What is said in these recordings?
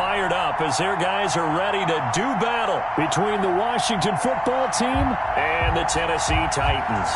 fired up as their guys are ready to do battle between the Washington football team and the Tennessee Titans.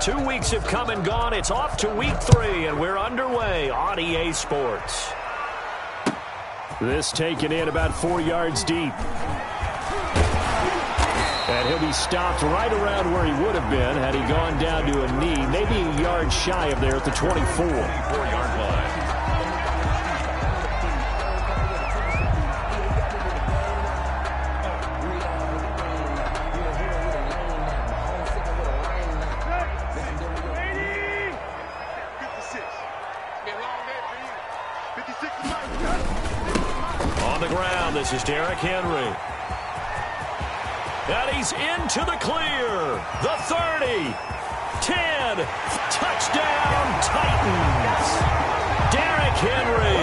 Two weeks have come and gone. It's off to week 3, and we're underway on EA Sports. This taken in about 4 yards deep. And he'll be stopped right around where he would have been had he gone down to a knee, maybe a yard shy of there at the 24-yard line. On the ground, this is Derrick Henry. And he's into the clear. The 30, 10, touchdown Titans. Derrick Henry,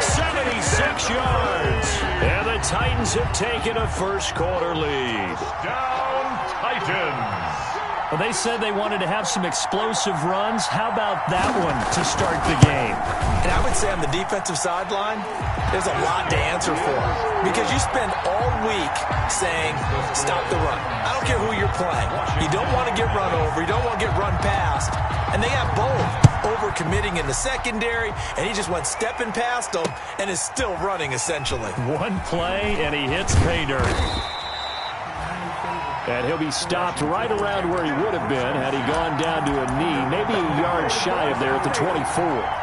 76 yards. And the Titans have taken a first-quarter lead. Touchdown Titans. Well, they said they wanted to have some explosive runs. How about that one to start the game? And I would say on the defensive sideline, there's a lot to answer for. Because you spend all week saying, stop the run. I don't care who you're playing. You don't want to get run over. You don't want to get run past. And they got both over-committing in the secondary, and he just went stepping past them and is still running, essentially. One play, and he hits pay dirt. And he'll be stopped right around where he would have been had he gone down to a knee, maybe a yard shy of there at the 24.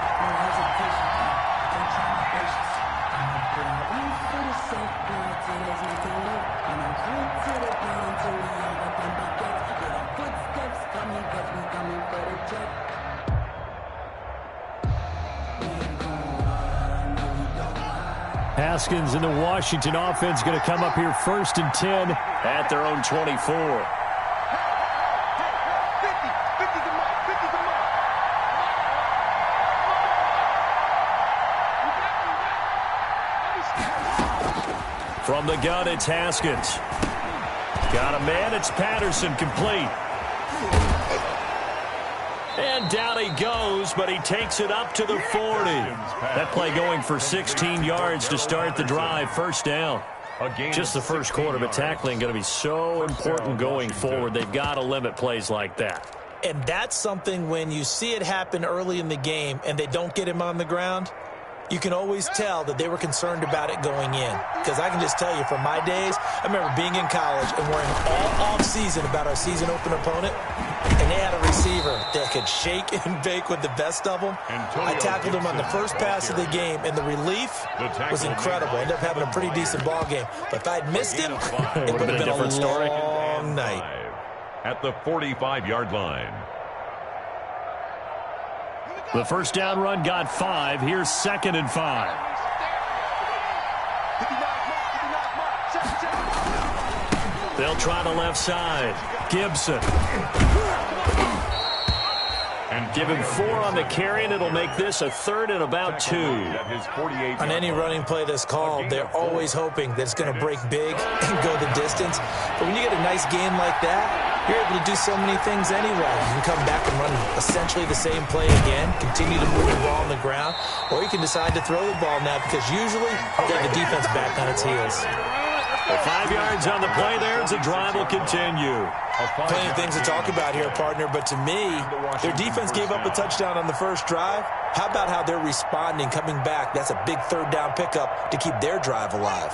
Haskins and the Washington offense going to come up here 1st and 10 at their own 24. From the gun, it's Haskins. Got a man, it's Patterson, complete. And down he goes, but he takes it up to the 40. That play going for 16 yards to start the drive. First down. Just the first quarter, but tackling going to be so important going forward. They've got to limit plays like that. And that's something when you see it happen early in the game and they don't get him on the ground, you can always tell that they were concerned about it going in. Because I can just tell you from my days, I remember being in college and worrying all off-season about our season open opponent. And they had a receiver that could shake and bake with the best of them. I tackled him on the first pass of the game, and the relief was incredible. I ended up having a pretty decent ball game. But if I had missed him, it would have been a long night. at the 45-yard line. The first down run got 5. Here's 2nd and 5. They'll try the left side. Gibson. And give him 4 on the carry, and it'll make this a 3rd and about 2. On any running play that's called, they're always hoping that it's going to break big and go the distance. But when you get a nice game like that, you're able to do so many things anyway. You can come back and run essentially the same play again, continue to move the ball on the ground, or you can decide to throw the ball now because usually you have the defense back on its heels. 5 yards on the play there as the drive will continue. Plenty of things to talk about here, partner, but to me, their defense gave up a touchdown on the first drive. How about how they're responding, coming back? That's a big 3rd down pickup to keep their drive alive.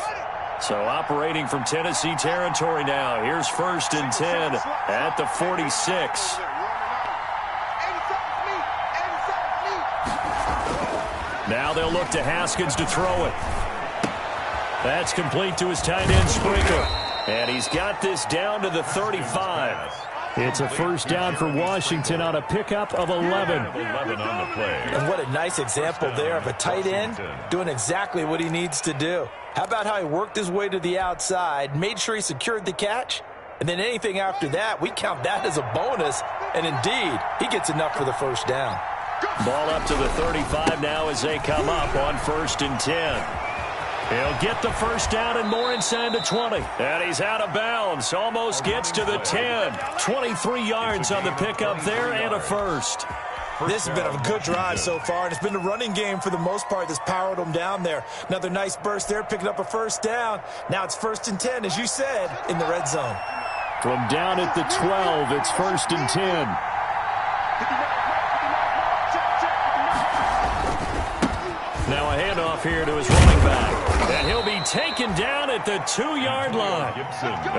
So operating from Tennessee territory now. Here's 1st and 10 at the 46. Now they'll look to Haskins to throw it. That's complete to his tight end, Sprinkle. And he's got this down to the 35. It's a first down for Washington on a pickup of 11. 11 on the play. And what a nice example there of a tight end doing exactly what he needs to do. How about how he worked his way to the outside, made sure he secured the catch, and then anything after that, we count that as a bonus. And indeed, he gets enough for the first down. Ball up to the 35 now as they come up on 1st and 10. He'll get the first down and more inside the 20. And he's out of bounds. Almost gets to the 10. 23 yards on the pickup there and a first. This has been a good drive so far, and it's been the running game for the most part that's powered them down there. Another nice burst there, picking up a first down. Now it's 1st and 10, as you said, in the red zone. From down at the 12, it's 1st and 10. Now a handoff here to his running back. And he'll be taken down at the 2-yard line.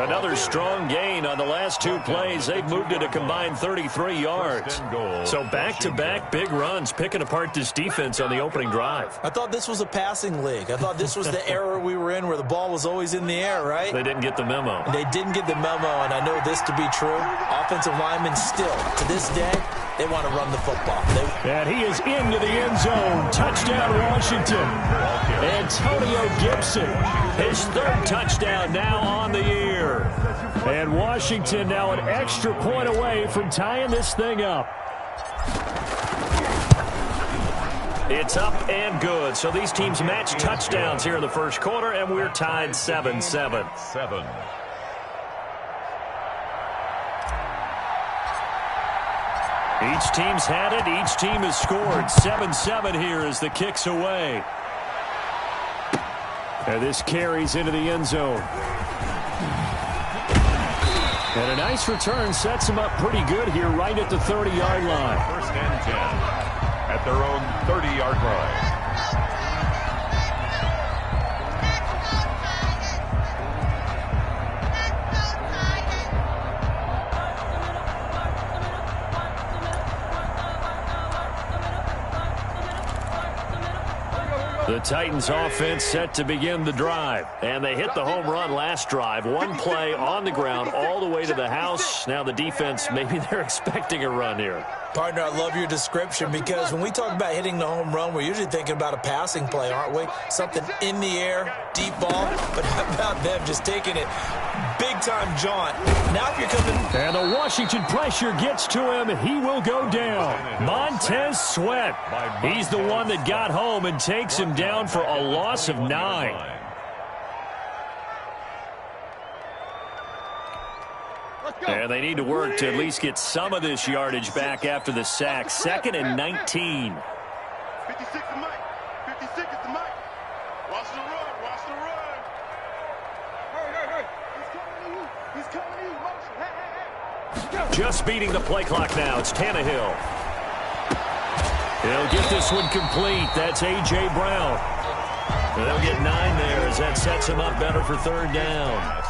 Another strong gain on the last 2 plays. They've moved it a combined 33 yards. So back-to-back big runs, picking apart this defense on the opening drive. I thought this was a passing league. I thought this was the era we were in where the ball was always in the air, right? They didn't get the memo. They didn't get the memo, and I know this to be true. Offensive linemen still, to this day, they want to run the football. And he is into the end zone. Touchdown, Washington. Antonio Gibson, his 3rd touchdown now on the year. And Washington now an extra point away from tying this thing up. It's up and good. So these teams match touchdowns here in the first quarter, and we're tied 7-7. Each team's had it. Each team has scored. 7-7 here as the kick's away. And this carries into the end zone. And a nice return sets them up pretty good here right at the 30-yard line. 1st and 10 at their own 30-yard line. The Titans offense set to begin the drive. And they hit the home run last drive. 1 play on the ground all the way to the house. Now the defense, maybe they're expecting a run here. Partner, I love your description because when we talk about hitting the home run, we're usually thinking about a passing play, aren't we? Something in the air, deep ball. But how about them just taking it big-time jaunt? Now if you're coming... And the Washington pressure gets to him. He will go down. Montez Sweat. He's the one that got home and takes him down for a loss of 9. And they need to work to at least get some of this yardage back after the sack. 2nd and 19. 56 to Mike. 56 is to Mike. Watch the run. Watch the run. Hurry. He's coming to you. Motion. Hey. Just beating the play clock now. It's Tannehill. He'll get this one complete. That's A.J. Brown. They'll get 9 there as that sets him up better for 3rd down.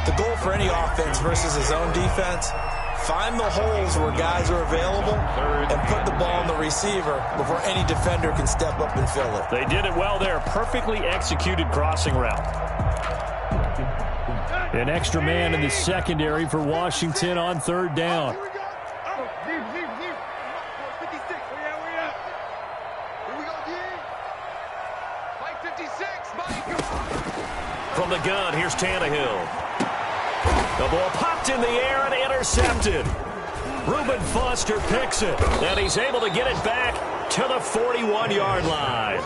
The goal for any offense versus his own defense, find the holes where guys are available and put the ball on the receiver before any defender can step up and fill it. They did it well there. Perfectly executed crossing route. An extra man in the secondary for Washington on third down. Here we go. Oh, leave. 56. Where we at? Here we go, D. Mike 56. Mike. From the gun, here's Tannehill. The ball popped in the air and intercepted. Reuben Foster picks it, and he's able to get it back to the 41-yard line.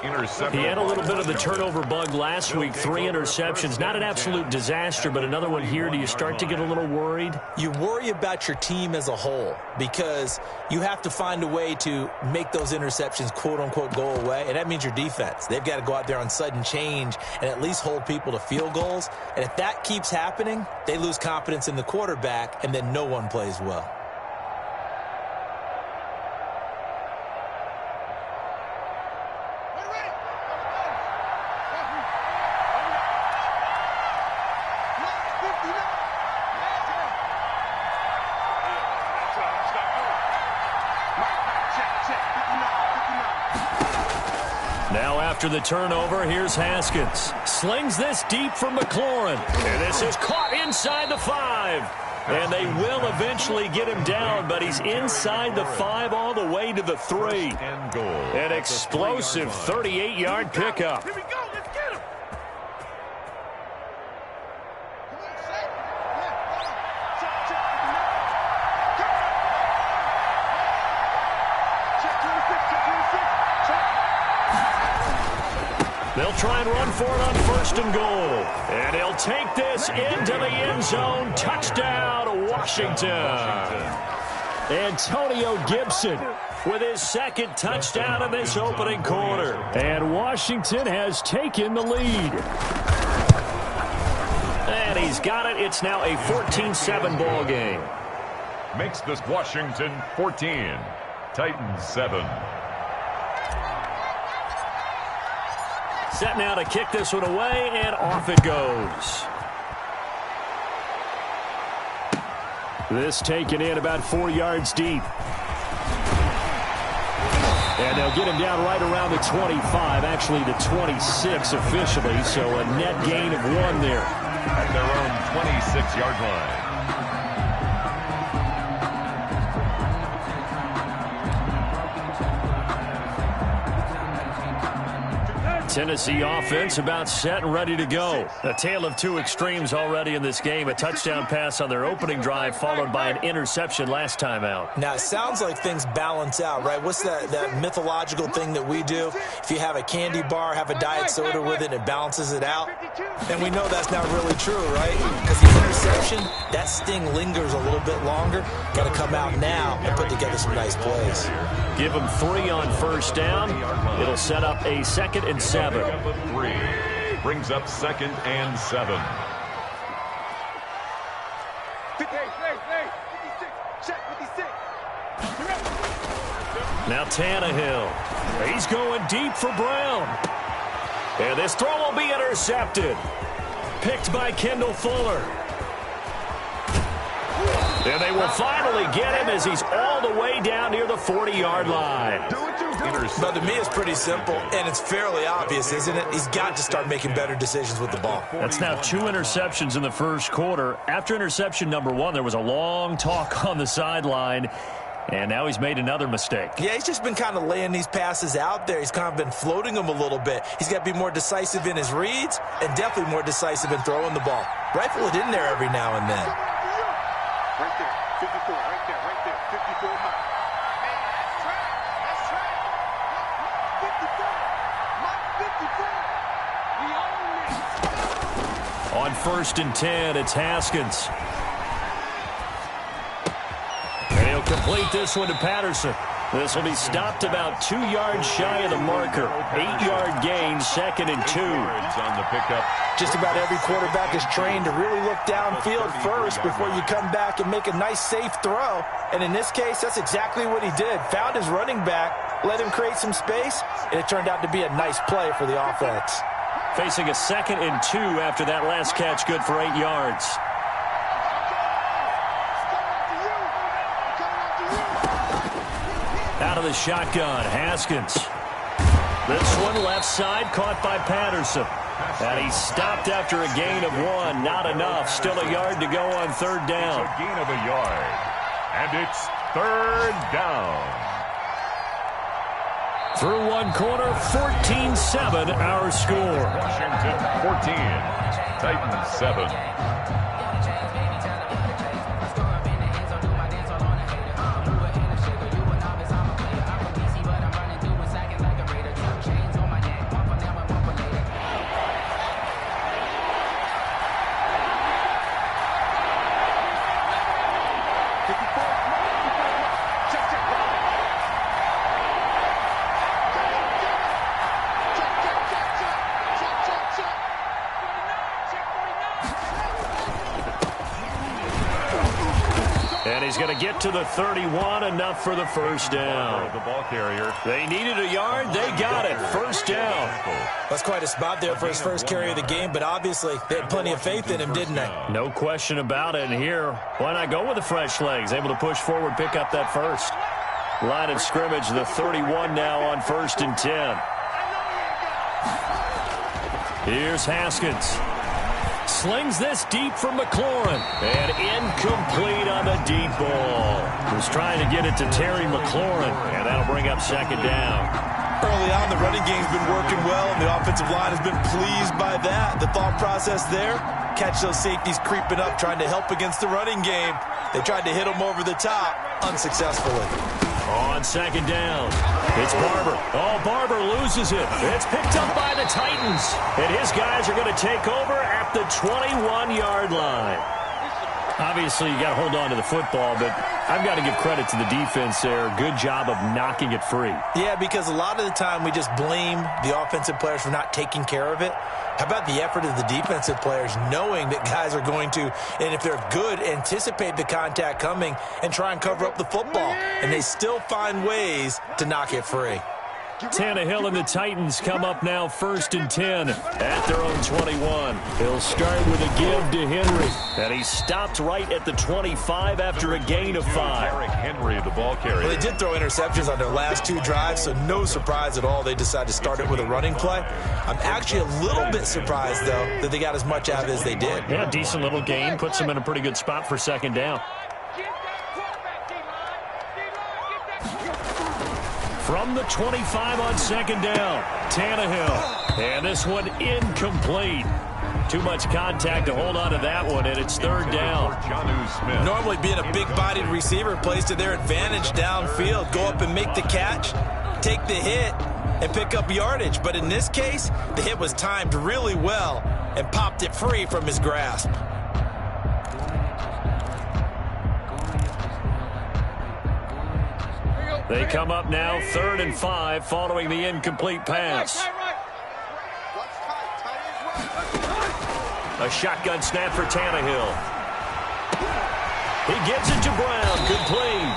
He had a little bit of the turnover bug last week, 3 interceptions. Not an absolute disaster, but another one here. Do you start to get a little worried? You worry about your team as a whole because you have to find a way to make those interceptions, quote-unquote, go away, and that means your defense. They've got to go out there on sudden change and at least hold people to field goals, and if that keeps happening, they lose confidence in the quarterback, and then no one plays well. Now after the turnover, here's Haskins. Slings this deep for McLaurin. And this is caught inside the 5. And they will eventually get him down, but he's inside the 5 all the way to the 3. An explosive 38-yard pickup. Here we go. Let's get him. They'll try and run for it on 1st and goal. And he'll take this into the end zone. Touchdown, Washington. Antonio Gibson with his 2nd touchdown in this opening quarter. And Washington has taken the lead. And he's got it. It's now a 14-7 ball game. Makes this Washington 14. Titans 7. Set now to kick this one away, and off it goes. This taken in about 4 yards deep. And they'll get him down right around the 25, actually the 26 officially, so a net gain of 1 there. At their own 26-yard line. Tennessee offense about set and ready to go. A tale of 2 extremes already in this game. A touchdown pass on their opening drive followed by an interception last time out. Now, it sounds like things balance out, right? What's that mythological thing that we do? If you have a candy bar, have a diet soda with it, it balances it out. And we know that's not really true, right? Because the interception, that sting lingers a little bit longer. Got to come out now and put together some nice plays. Give them 3 on 1st down. It'll set up a 2nd and 7. 3 brings up 2nd and 7. Now Tannehill. He's going deep for Brown. And this throw will be intercepted. Picked by Kendall Fuller. And they will finally get him as he's all the way down near the 40-yard line. But to me, it's pretty simple, and it's fairly obvious, isn't it? He's got to start making better decisions with the ball. That's now 2 interceptions in the first quarter. After interception number 1, there was a long talk on the sideline, and now he's made another mistake. Yeah, he's just been kind of laying these passes out there. He's kind of been floating them a little bit. He's got to be more decisive in his reads and definitely more decisive in throwing the ball. Rifle it in there every now and then. Right there, 54, right there, 54 Mike. Man, that's track, Mike 54. We own it. On 1st and 10, it's Haskins. And he'll complete this one to Patterson. This will be stopped about 2 yards shy of the marker. 8-yard gain, 2nd and 2. On the pickup. Just about every quarterback is trained to really look downfield first before you come back and make a nice, safe throw. And in this case, that's exactly what he did. Found his running back, let him create some space, and it turned out to be a nice play for the offense. Facing a 2nd and 2 after that last catch, good for 8 yards. Out of the shotgun, Haskins. This one left side caught by Patterson. And he stopped after a gain of 1. Not enough. Still a yard to go on third down. It's a gain of a yard. And it's third down. Through one quarter, 14-7 our score. Washington 14, Titans 7. And he's going to get to the 31, enough for the first down. The ball carrier. They needed a yard. They got it. First down. That's quite a spot there for his first carry of the game, but obviously they had plenty of faith in him, didn't they? No question about it. And here, why not go with the fresh legs? Able to push forward, pick up that first. Line of scrimmage, the 31 now on 1st and 10. Here's Haskins. Slings this deep from McLaurin. And incomplete on the deep ball. Was trying to get it to Terry McLaurin. And that'll bring up second down. Early on, the running game's been working well, and the offensive line has been pleased by that. The thought process there, catch those safeties creeping up, trying to help against the running game. They tried to hit them over the top, unsuccessfully. On second down, it's Barber. Oh, Barber loses it. It's picked up by the Titans. And his guys are going to take over at the 21-yard line. Obviously, you got to hold on to the football, but I've got to give credit to the defense there. Good job of knocking it free. Yeah, because a lot of the time we just blame the offensive players for not taking care of it. How about the effort of the defensive players knowing that guys are going to, and if they're good, anticipate the contact coming and try and cover up the football. And they still find ways to knock it free. Tannehill and the Titans come up now 1st and 10 at their own 21. He'll start with a give to Henry. And he stopped right at the 25 after a gain of 5. Henry, the ball carrier. Well, they did throw interceptions on their last 2 drives, so no surprise at all they decided to start it with a running play. I'm actually a little bit surprised, though, that they got as much out of it as they did. Yeah, decent little gain. Puts them in a pretty good spot for second down. From the 25 on second down, Tannehill. And this one incomplete. Too much contact to hold on to that one, and it's third down. Normally being a big-bodied receiver plays to their advantage downfield. Go up and make the catch, take the hit, and pick up yardage. But in this case, the hit was timed really well and popped it free from his grasp. They come up now 3rd and 5 following the incomplete pass. A shotgun snap for Tannehill. He gets it to Brown, complete.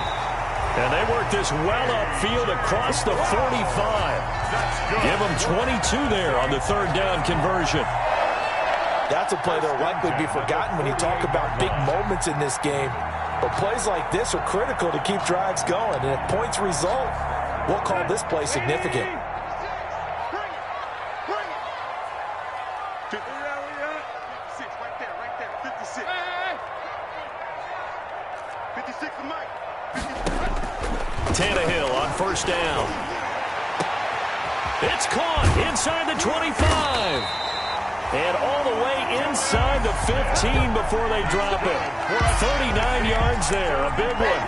And they work this well upfield across the 45. Give them 22 there on the third down conversion. That's a play that'll likely be forgotten when you talk about big moments in this game. But plays like this are critical to keep drives going. And if points result, we'll call this play significant. Bring it. 56, right there. 56. 56 to Mike. Tannehill on first down. It's caught inside the 25. And all the way inside the 15 before they drop it. 39 yards there, a big one.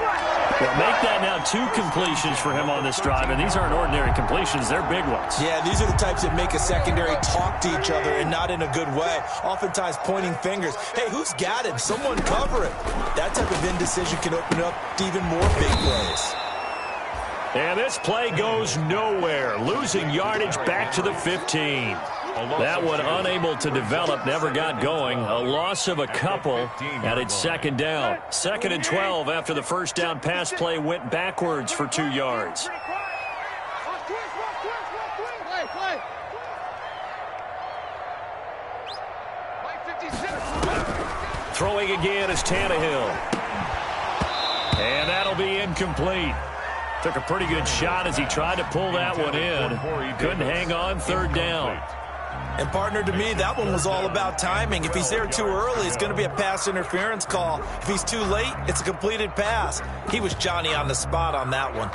Well, make that now 2 completions for him on this drive, and these aren't ordinary completions, they're big ones. Yeah, these are the types that make a secondary talk to each other and not in a good way. Oftentimes pointing fingers. Hey, who's got him? Someone cover it. That type of indecision can open up to even more big plays. And this play goes nowhere, losing yardage back to the 15. That one unable to develop, never got going. A loss of a couple, and it's second down. 2nd and 12 after the first down pass play went backwards for 2 yards. Throwing again is Tannehill. And that'll be incomplete. Took a pretty good shot as he tried to pull that one in. Couldn't hang on, third down. And partner, to me, that one was all about timing. If he's there too early, it's going to be a pass interference call. If he's too late, it's a completed pass. He was Johnny on the spot on that one.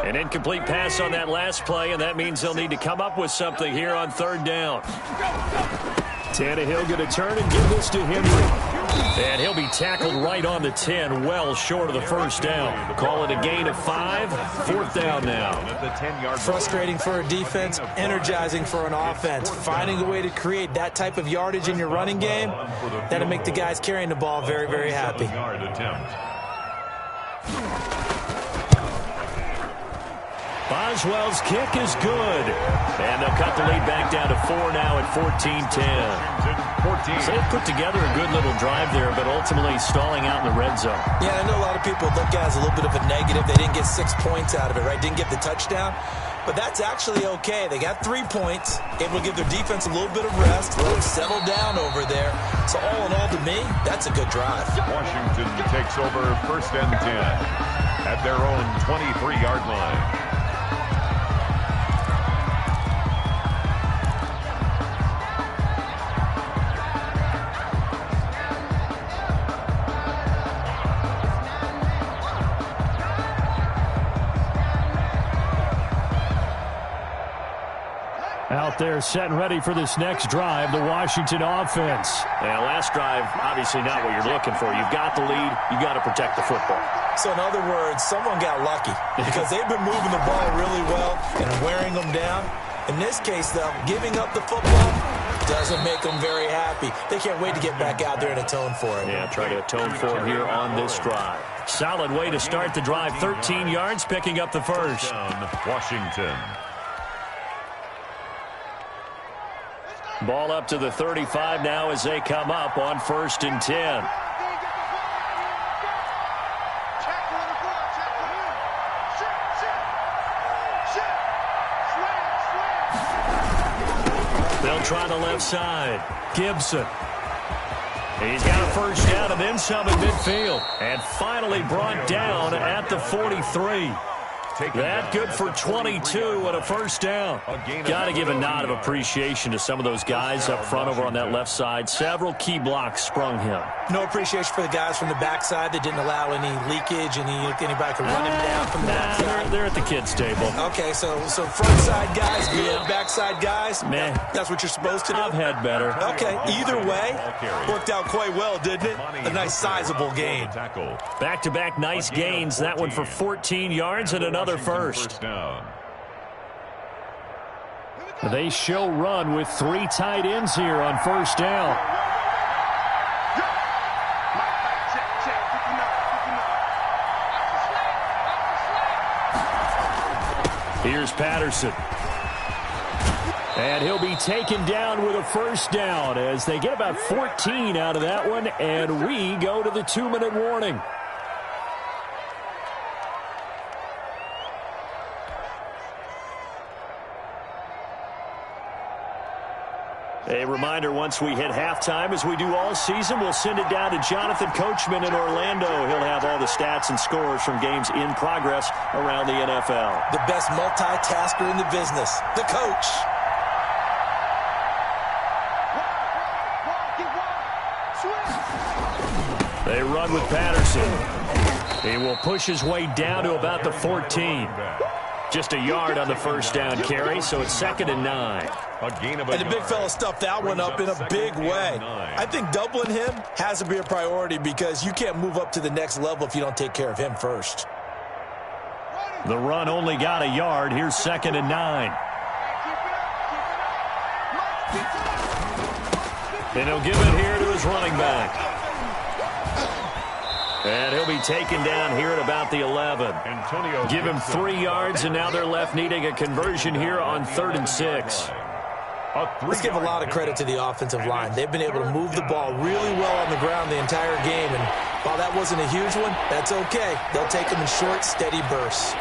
An incomplete pass on that last play, and that means they'll need to come up with something here on third down. Tannehill going to turn and give this to Henry. And he'll be tackled right on the 10, well short of the first down. Call it a gain of 5, fourth down now. Frustrating for a defense, energizing for an offense. Finding a way to create that type of yardage in your running game, that'll make the guys carrying the ball very, very happy. Boswell's kick is good. And they'll cut the lead back down to 4 now at 14-10. So they've put together a good little drive there, but ultimately stalling out in the red zone. Yeah, I know a lot of people look at it as a little bit of a negative. They didn't get 6 points out of it, right? Didn't get the touchdown. But that's actually okay. They got 3 points, able to give their defense a little bit of rest, let them settle down over there. So all in all, to me, that's a good drive. Washington takes over 1st and 10 at their own 23-yard line. Out there set and ready for this next drive, the Washington offense. Yeah, last drive, obviously not what you're looking for. You've got the lead. You've got to protect the football. So in other words, someone got lucky because they've been moving the ball really well and wearing them down. In this case, though, giving up the football doesn't make them very happy. They can't wait to get back out there and atone for it. Yeah, try to atone for it here on this drive. Solid way to start the drive. 13 yards, picking up the first. Washington. Ball up to the 35 now as they come up on 1st and 10. They'll try the left side. Gibson. He's got a first down and then some in midfield. And finally brought down at the 43. That good for 22 and a first down. Got to give a nod of appreciation to some of those guys up front over on that left side. Several key blocks sprung him. No appreciation for the guys from the backside that didn't allow any leakage, anybody could run him down from the backside. They're at the kids' table. Okay, so front side guys, good, backside guys, meh. That's what you're supposed to do? I've had better. Okay, either way, worked out quite well, didn't it? A nice sizable gain. Back-to-back nice gains. That one for 14 yards and another first. They show run with 3 tight ends here on first down. Here's Patterson. And he'll be taken down with a first down as they get about 14 out of that one, and we go to the 2-minute warning. A reminder, once we hit halftime, as we do all season, we'll send it down to Jonathan Coachman in Orlando. He'll have all the stats and scores from games in progress around the NFL. The best multitasker in the business, the coach. They run with Patterson. He will push his way down to about the 14. Just a yard on the first down carry, so it's 2nd and 9. And the big fella stuffed that one up in a big way. I think doubling him has to be a priority because you can't move up to the next level if you don't take care of him first. The run only got a yard. Here's 2nd and 9. And he'll give it here to his running back. And he'll be taken down here at about the 11. Give him 3 yards, and now they're left needing a conversion here on 3rd and 6. Let's give a lot of credit to the offensive line. They've been able to move the ball really well on the ground the entire game. And while that wasn't a huge one, that's okay. They'll take them in short, steady bursts.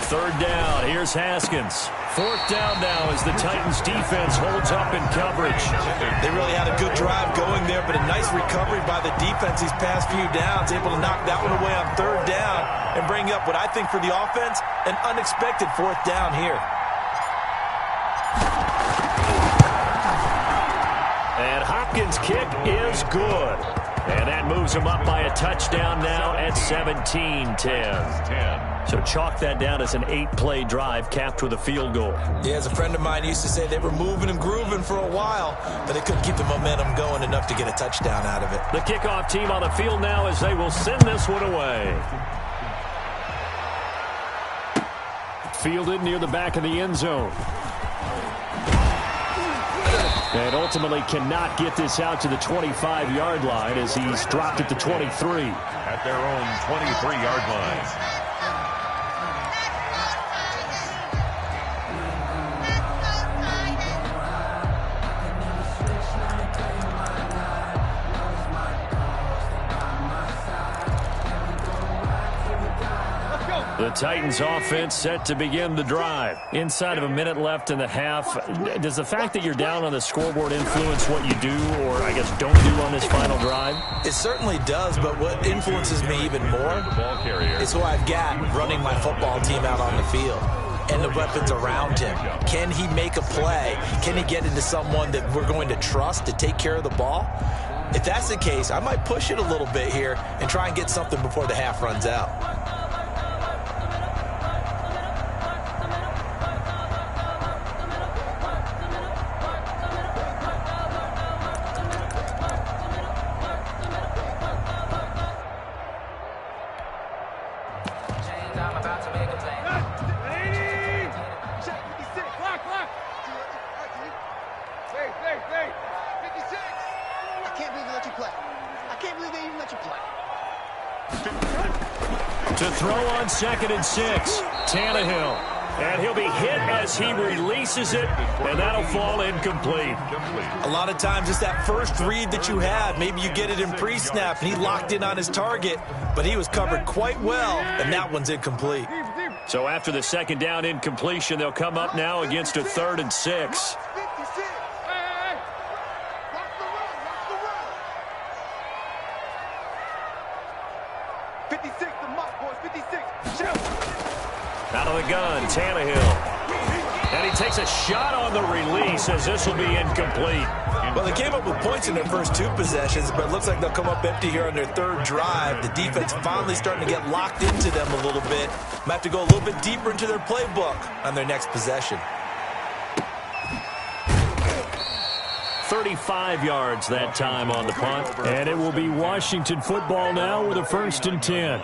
Third down. Here's Haskins. Fourth down now as the Titans defense holds up in coverage. They really had a good drive going there, but a nice recovery by the defense these past few downs, able to knock that one away on third down and bring up what I think for the offense, an unexpected fourth down here. And Hopkins' kick is good. And that moves him up by a touchdown now at 17-10. So chalk that down as an 8-play drive capped with a field goal. Yeah, as a friend of mine used to say, they were moving and grooving for a while, but they couldn't keep the momentum going enough to get a touchdown out of it. The kickoff team on the field now as they will send this one away. Fielded near the back of the end zone. And ultimately cannot get this out to the 25-yard line as he's dropped at the 23. At their own 23-yard line. The Titans offense set to begin the drive. Inside of a minute left in the half, does the fact that you're down on the scoreboard influence what you do or, I guess, don't do on this final drive? It certainly does, but what influences me even more is who I've got running my football team out on the field and the weapons around him. Can he make a play? Can he get into someone that we're going to trust to take care of the ball? If that's the case, I might push it a little bit here and try and get something before the half runs out. To throw on 2nd and 6, Tannehill. And he'll be hit as he releases it, and that'll fall incomplete. A lot of times it's that first read that you have. Maybe you get it in pre-snap, and he locked in on his target, but he was covered quite well, and that one's incomplete. So after the second down incompletion, they'll come up now against a 3rd and 6. Out of the gun, Tannehill. And he takes a shot on the release as this will be incomplete. Well, they came up with points in their first 2 possessions, but it looks like they'll come up empty here on their 3rd drive. The defense finally starting to get locked into them a little bit. Might have to go a little bit deeper into their playbook on their next possession. 35 yards that time on the punt. And it will be Washington football now with a 1st and 10.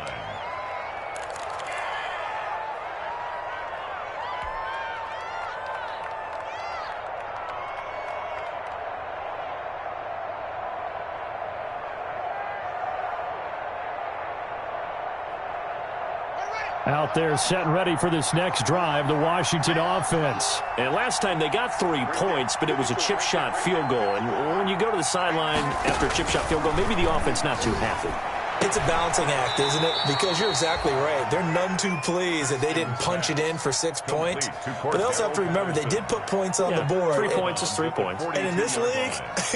Out there set and ready for this next drive, the Washington offense. And last time they got 3 points, but it was a chip shot field goal. And when you go to the sideline after a chip shot field goal, maybe the offense not too happy. It's a balancing act, isn't it? Because you're exactly right. They're none too pleased that they didn't punch it in for 6 points. But they also have to remember they did put points on the board. 3 points is 3 points. And in this league,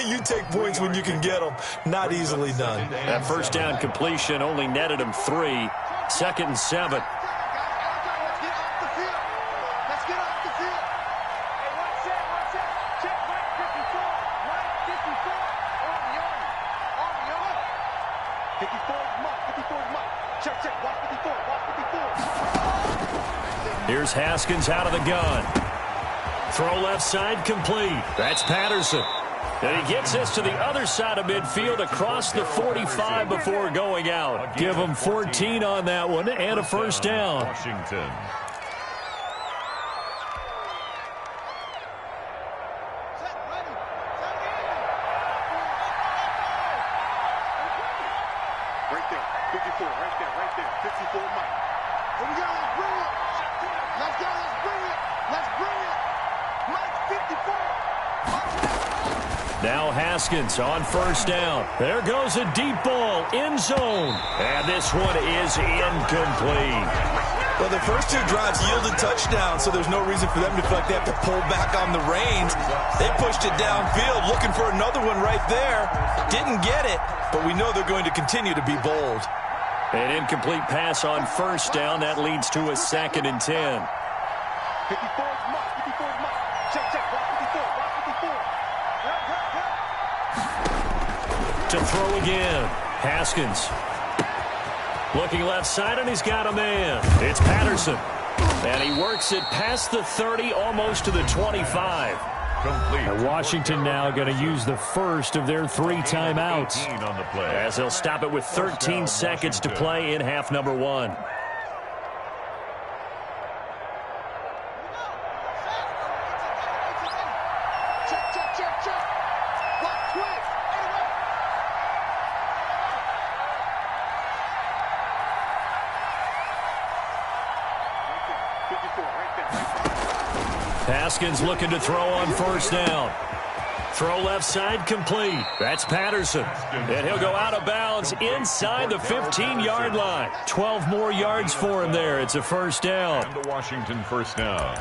you take points when you can get them. Not easily done. That first down completion only netted them 3. 2nd and 7. Here's Haskins out of the gun. Throw left side complete. That's Patterson. And he gets this to the other side of midfield across the 45 before going out. Give him 14 on that one and a first down. Washington. Right there, 54, right there, 54 Mike. Here we go, let's bring it. Let's go, let's bring it. Let's bring it. Mike 54. Now Haskins on first down. There goes a deep ball, end zone. And this one is incomplete. Well, the first two drives yielded touchdowns, so there's no reason for them to feel like they have to pull back on the reins. They pushed it downfield, looking for another one right there. Didn't get it, but we know they're going to continue to be bold. An incomplete pass on first down. That leads to a 2nd and 10. 54 is mark. 54 is mark. Check, check. Watch 54. Watch 54. To throw again. Haskins. Looking left side, and he's got a man. It's Patterson. And he works it past the 30, almost to the 25. Complete. And Washington now going to use the first of their 3 timeouts. On the play. As they'll stop it with 13 seconds to play in half number 1. Check, check, check, check. Block quick. 54, right there. Haskins looking to throw on first down. Throw left side complete. That's Patterson. And he'll go out of bounds inside the 15-yard line. 12 more yards for him there. It's a first down. And the Washington first down.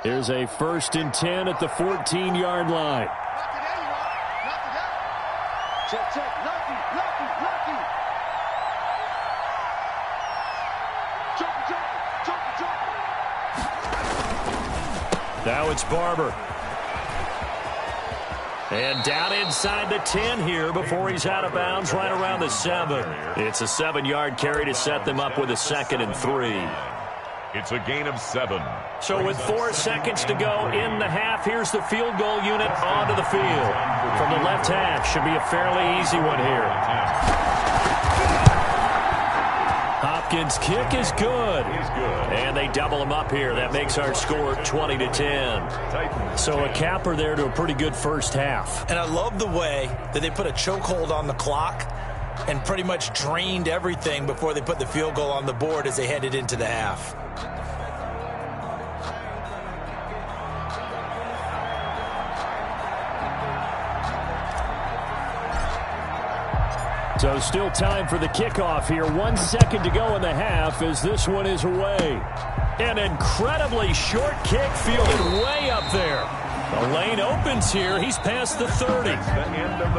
Here's a 1st and 10 at the 14-yard line. Check, check. Lucky. Jump. Now it's Barber. And down inside the 10 here before he's out of bounds right around the 7. It's a 7-yard carry to set them up with a 2nd and 3. It's a gain of 7. So with 4 seconds to go in the half, here's the field goal unit onto the field. From the left half, should be a fairly easy one here. Hopkins' kick is good. And they double him up here. That makes our score 20-10. So a capper there to a pretty good first half. And I love the way that they put a chokehold on the clock and pretty much drained everything before they put the field goal on the board as they headed into the half. So still time for the kickoff here. 1 second to go in the half as this one is away. An incredibly short kick fielded way up there. The lane opens here. He's past the 30.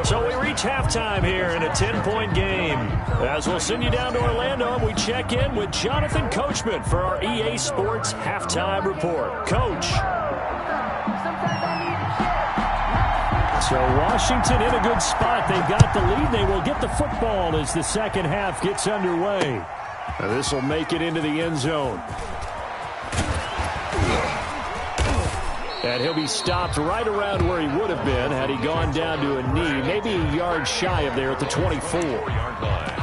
So we reach halftime here in a 10-point game. As we'll send you down to Orlando, and we check in with Jonathan Coachman for our EA Sports Halftime Report. Coach. So Washington in a good spot. They've got the lead. They will get the football as the second half gets underway. This will make it into the end zone. And he'll be stopped right around where he would have been had he gone down to a knee, maybe a yard shy of there at the 24-yard line.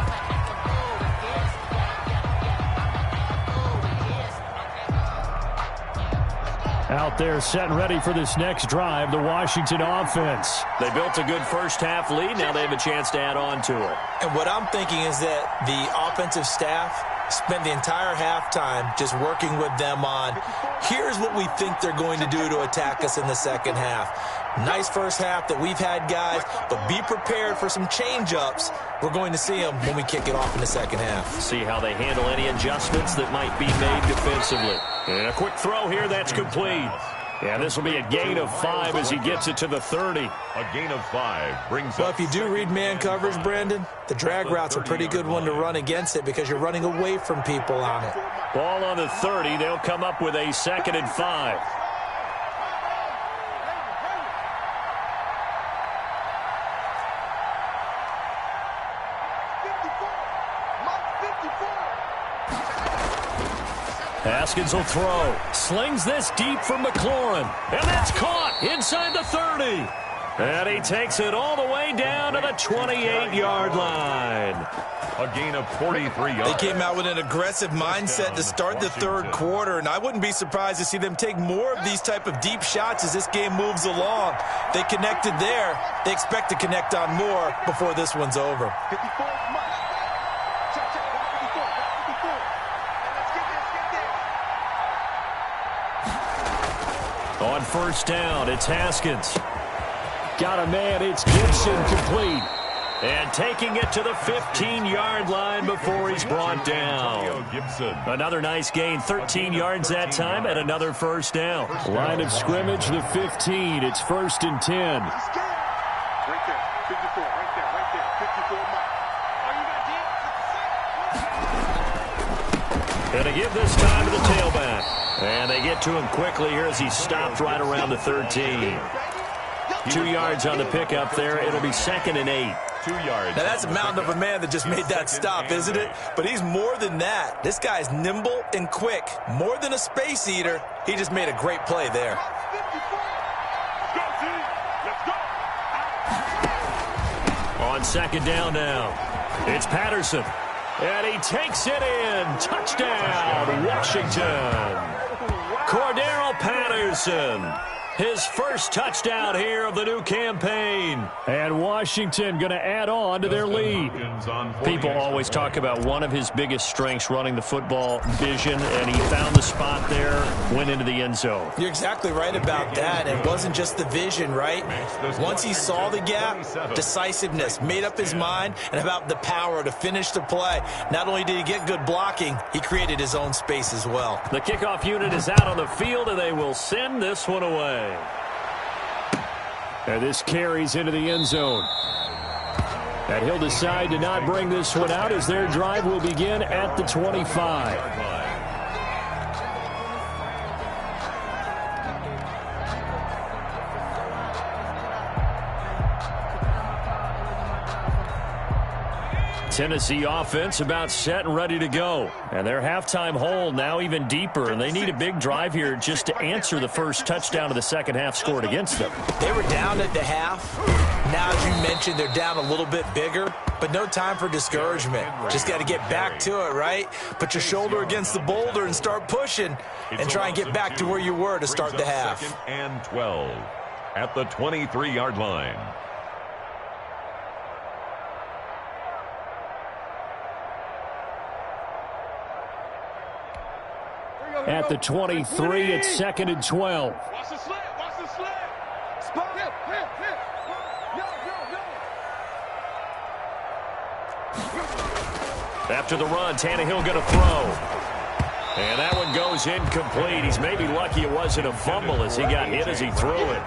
Out there set and ready for this next drive, the Washington offense. They built a good first half lead. Now they have a chance to add on to it. And what I'm thinking is that the offensive staff spent the entire halftime just working with them on, here's what we think they're going to do to attack us in the second half. Nice first half that we've had, guys, but be prepared for some change-ups. We're going to see them when we kick it off in the second half. See how they handle any adjustments that might be made defensively. And a quick throw here, that's complete. Yeah, this will be a gain of 5 as he gets it to the 30. A gain of 5 brings Well, up. if you do read man coverage, Brandon, the drag route's a pretty good one to run against it because you're running away from people on it. Ball on the 30. They'll come up with a 2nd and 5. Haskins will throw. Slings this deep from McLaurin. And that's caught inside the 30. And he takes it all the way down to the 28-yard line. A gain of 43 yards. They came out with an aggressive mindset to start the third quarter, and I wouldn't be surprised to see them take more of these type of deep shots as this game moves along. They connected there. They expect to connect on more before this one's over. 54 is mark. Check, check. 54. And let's get this. On first down, it's Haskins. Got a man, it's Gibson, complete. And taking it to the 15-yard line before he's brought down. Another nice gain, 13 yards that time, and another first down. Line of scrimmage, the 15. It's 1st and 10. Right there, 54, right there, 54 miles. Going to give this time to the tailback. And they get to him quickly here as he stopped right around the 13. 2 yards on the pickup there. It'll be 2nd and 8. 2 yards. Now, that's a mountain of a man that just made that stop, isn't it? But he's more than that. This guy's nimble and quick. More than a space eater. He just made a great play there. On 2nd down now, it's Patterson. And he takes it in. Touchdown, Washington. Cordero Patterson. His first touchdown here of the new campaign. And Washington going to add on to their lead. People always talk about one of his biggest strengths, running the football, vision, and he found the spot there, went into the end zone. You're exactly right about that. It wasn't just the vision, right? Once he saw the gap, decisiveness, made up his mind, and about the power to finish the play. Not only did he get good blocking, he created his own space as well. The kickoff unit is out on the field, and they will send this one away. And this carries into the end zone. And he'll decide to not bring this one out as their drive will begin at the 25. Tennessee offense about set and ready to go. And their halftime hole now even deeper, and they need a big drive here just to answer the first touchdown of the second half scored against them. They were down at the half. Now, as you mentioned, they're down a little bit bigger, but no time for discouragement. Just got to get back to it, right? Put your shoulder against the boulder and start pushing and try and get back to where you were to start the half. 2nd and 12 at the 23-yard line. At the 23, it's 2nd and 12. Watch the slant, watch the slant. Spot him, After the run, Tannehill going to throw. And that one goes incomplete. He's maybe lucky it wasn't a fumble as he got hit as he threw it.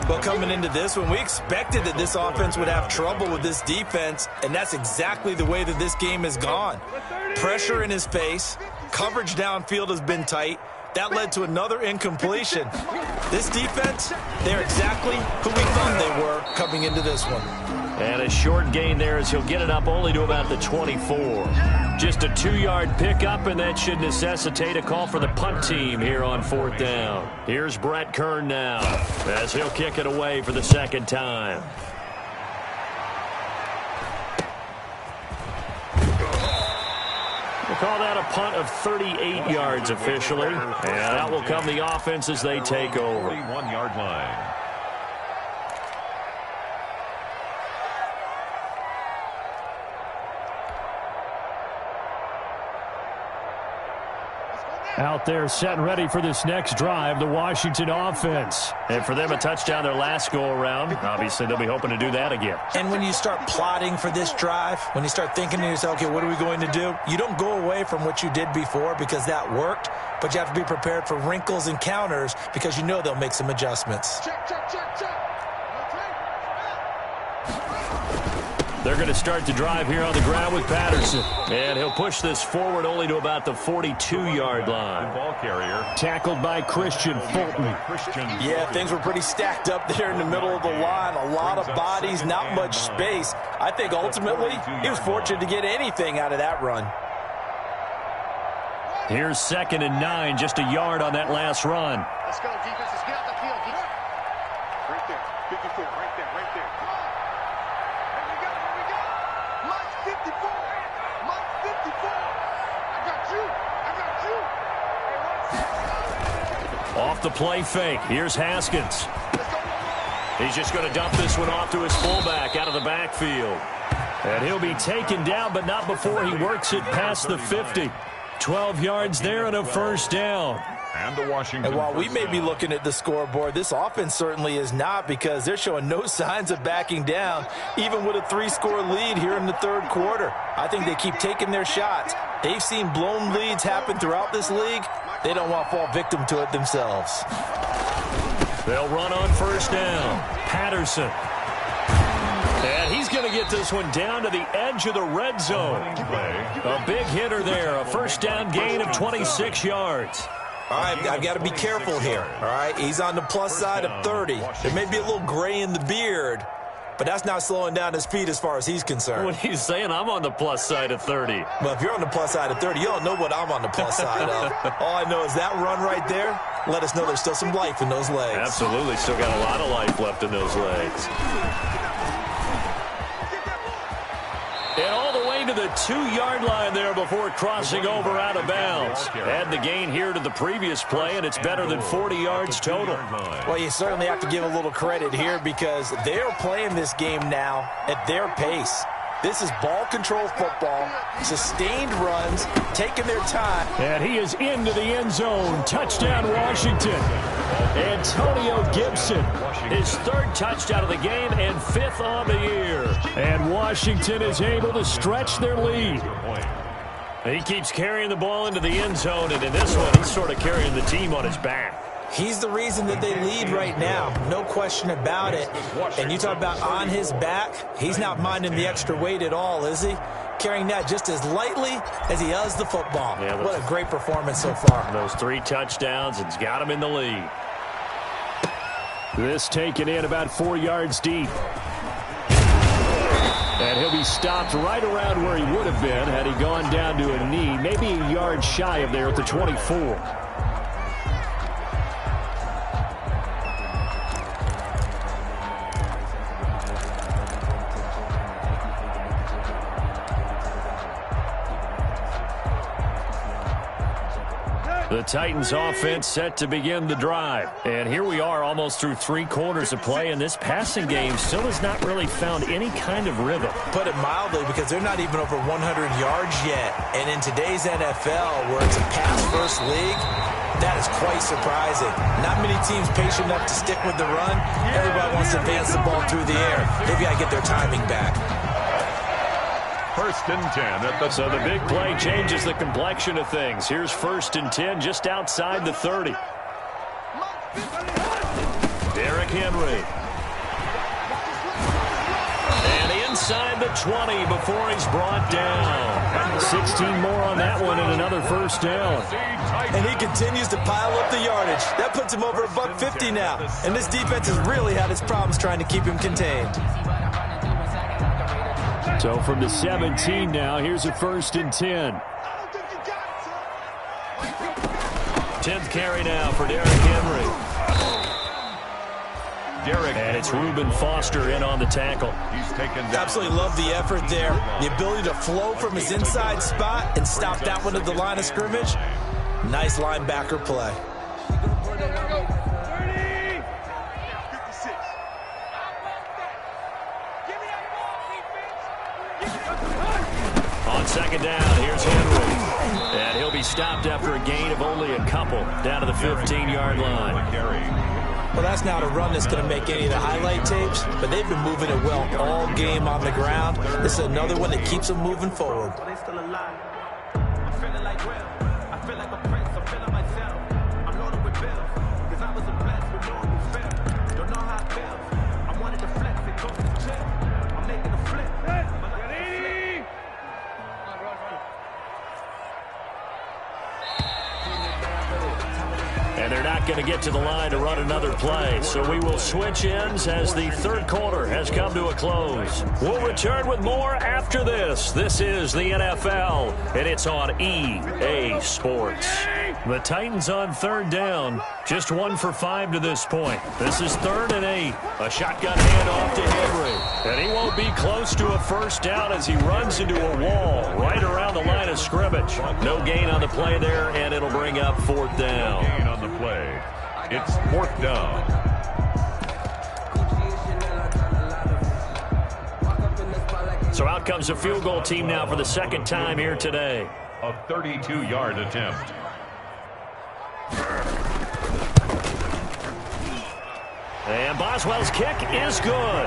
Well, coming into this one, we expected that this offense would have trouble with this defense, and that's exactly the way that this game has gone. Pressure in his face. Coverage downfield has been tight. That led to another incompletion. This defense, they're exactly who we thought they were coming into this one. And a short gain there as he'll get it up only to about the 24. Just a 2-yard pickup, and that should necessitate a call for the punt team here on 4th down. Here's Brett Kern now as he'll kick it away for the second time. We'll call that a punt of 38 yards officially. And out will come the offense as they take over. 41-yard line. Out there set and ready for this next drive, the Washington offense. And for them, a touchdown their last go-around. Obviously, they'll be hoping to do that again. And when you start plotting for this drive, when you start thinking to yourself, okay, what are we going to do? You don't go away from what you did before because that worked, but you have to be prepared for wrinkles and counters because you know they'll make some adjustments. check, check, check, check. They're going to start the drive here on the ground with Patterson. And he'll push this forward only to about the 42-yard line. Ball carrier. Tackled by Christian Fulton. Yeah, things were pretty stacked up there in the middle of the line. A lot of bodies, not much space. I think ultimately he was fortunate to get anything out of that run. Here's 2nd and 9, just a yard on that last run. Let's go, defense. Let's get out the field. Right there. 54. Right there. Right there. Here we go. Here we go. Mike 54. Mike 54. I got you. I got you. Off the play fake. Here's Haskins. He's just going to dump this one off to his fullback out of the backfield. And he'll be taken down, but not before he works it past the 50. 12 yards there and a first down. And the Washington. And while we may be looking at the scoreboard, this offense certainly is not, because they're showing no signs of backing down, even with a 3-score lead here in the third quarter. I think they keep taking their shots. They've seen blown leads happen throughout this league. They don't want to fall victim to it themselves. They'll run on first down. Patterson. And he's going to get this one down to the edge of the red zone. A big hitter there. A first down gain of 26 yards. All right, I've got to be careful here. All right, he's on the plus side of 30. There may be a little gray in the beard, but that's not slowing down his speed as far as he's concerned. What he's saying, I'm on the plus side of 30. Well, if you're on the plus side of 30, you don't know what I'm on the plus side of. All I know is that run right there, let us know there's still some life in those legs. Absolutely, still got a lot of life left in those legs. And all the way to the 2-yard line there before crossing over out of bounds. Add the gain here to the previous play, and it's better than 40 yards total. Well, you certainly have to give a little credit here, because they're playing this game now at their pace. This is ball control football, sustained runs, taking their time. And he is into the end zone. Touchdown, Washington. Antonio Gibson, his 3rd touchdown of the game and 5th on the year. And Washington is able to stretch their lead. He keeps carrying the ball into the end zone, and in this one, he's sort of carrying the team on his back. He's the reason that they lead right now, no question about it. And you talk about on his back, he's not minding the extra weight at all, is he? Carrying that just as lightly as he does the football. Yeah, what a great performance so far. Those 3 touchdowns, it's got him in the lead. This taken in about 4 yards deep. And he'll be stopped right around where he would have been had he gone down to a knee, maybe a yard shy of there at the 24. The Titans offense set to begin the drive. And here we are almost through 3 quarters of play, and this passing game still has not really found any kind of rhythm. Put it mildly, because they're not even over 100 yards yet. And in today's NFL, where it's a pass-first league, that is quite surprising. Not many teams patient enough to stick with the run. Everybody wants to advance the ball through the air. They've got to get their timing back. First and 10. So the big play changes the complexion of things. Here's first and 10 just outside the 30. Derrick Henry. And inside the 20 before he's brought down. 16 more on that one and another first down. And he continues to pile up the yardage. That puts him over $150 now. And this defense has really had its problems trying to keep him contained. So from the 17 now, here's a first and 10. 10th carry now for Derrick Henry. And it's Reuben Foster in on the tackle. He's taken down. Absolutely love the effort there. The ability to flow from his inside spot and stop that one at the line of scrimmage. Nice linebacker play. On second down, here's Henry. And he'll be stopped after a gain of only a couple down to the 15-yard line. Well, that's not a run that's going to make any of the highlight tapes, but they've been moving it well all game on the ground. This is another one that keeps them moving forward. And they're not going to get to the line to run another play. So we will switch ends as the third quarter has come to a close. We'll return with more after this. This is the NFL, and it's on EA Sports. The Titans on third down. Just 1 for 5 to this point. This is 3rd and 8. A shotgun handoff to Henry. And he won't be close to a first down as he runs into a wall right around the line of scrimmage. No gain on the play there, and it'll bring up 4th down. Gain on the play. It's 4th down. So out comes a field goal team now for the second time here today. A 32-yard attempt. And Boswell's kick is good.